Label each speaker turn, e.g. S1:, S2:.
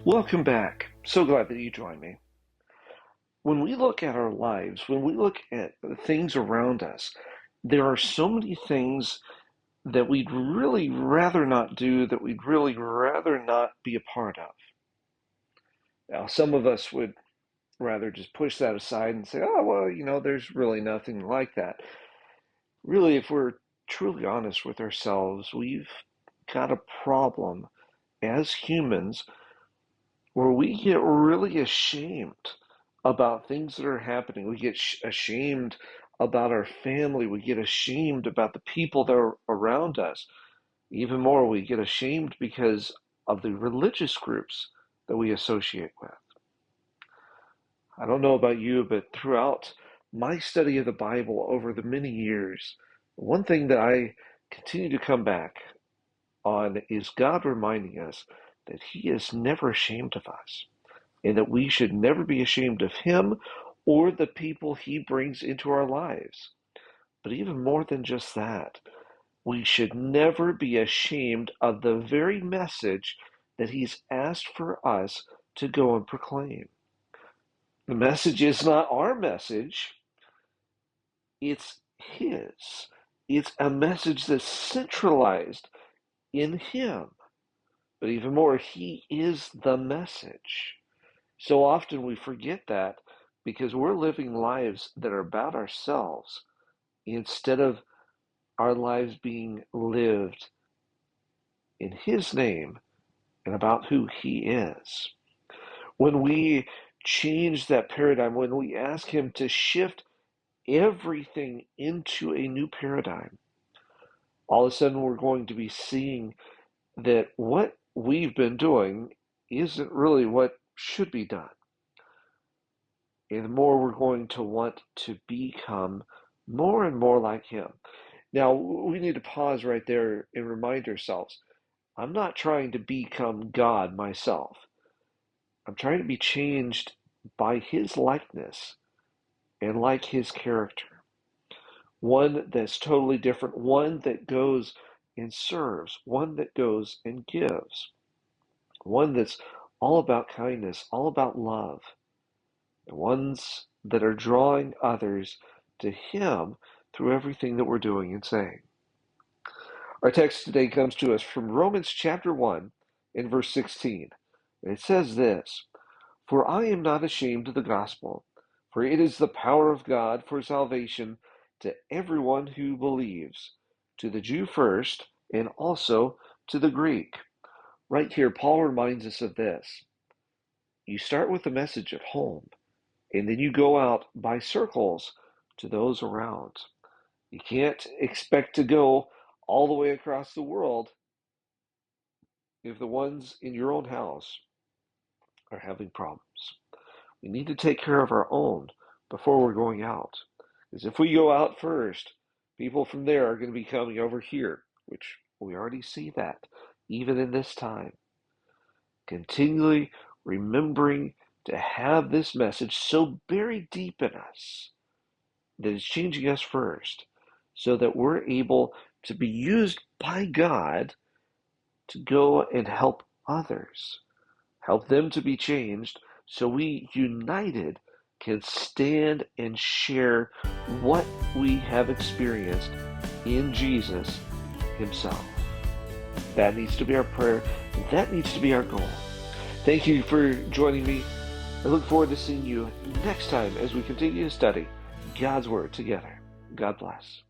S1: Welcome back. So glad that you joined me. When we look at our lives, when we look at the things around us, there are so many things that we'd really rather not do, that we'd really rather not be a part of. Now, some of us would rather just push that aside and say, oh, well, there's really nothing like that. Really, if we're truly honest with ourselves, we've got a problem as humans where we get really ashamed about things that are happening. We get ashamed about our family. We get ashamed about the people that are around us. Even more, we get ashamed because of the religious groups that we associate with. I don't know about you, but throughout my study of the Bible over the many years, one thing that I continue to come back on is God reminding us that He is never ashamed of us, and that we should never be ashamed of Him or the people He brings into our lives. But even more than just that, we should never be ashamed of the very message that He's asked for us to go and proclaim. The message is not our message, it's His. It's a message that's centralized in Him. But even more, He is the message. So often we forget that because we're living lives that are about ourselves instead of our lives being lived in His name and about who He is. When we change that paradigm, when we ask Him to shift everything into a new paradigm, all of a sudden we're going to be seeing that what we've been doing isn't really what should be done. And the more we're going to want to become more and more like Him. Now, we need to pause right there and remind ourselves, I'm not trying to become God myself. I'm trying to be changed by His likeness and like His character. One that's totally different, one that goes and serves, one that goes and gives, one that's all about kindness, all about love, the ones that are drawing others to Him through everything that we're doing and saying. Our text today comes to us from Romans chapter 1 and verse 16. And it says this, "For I am not ashamed of the gospel, for it is the power of God for salvation to everyone who believes, to the Jew first, and also to the Greek." Right here, Paul reminds us of this. You start with the message at home, and then you go out by circles to those around. You can't expect to go all the way across the world if the ones in your own house are having problems. We need to take care of our own before we're going out. Because if we go out first, people from there are going to be coming over here, which we already see that even in this time. Continually remembering to have this message so buried deep in us that it's changing us first, so that we're able to be used by God to go and help others, help them to be changed, so we united can stand and share what we have experienced in Jesus Himself. That needs to be our prayer. That needs to be our goal. Thank you for joining me. I look forward to seeing you next time as we continue to study God's Word together. God bless.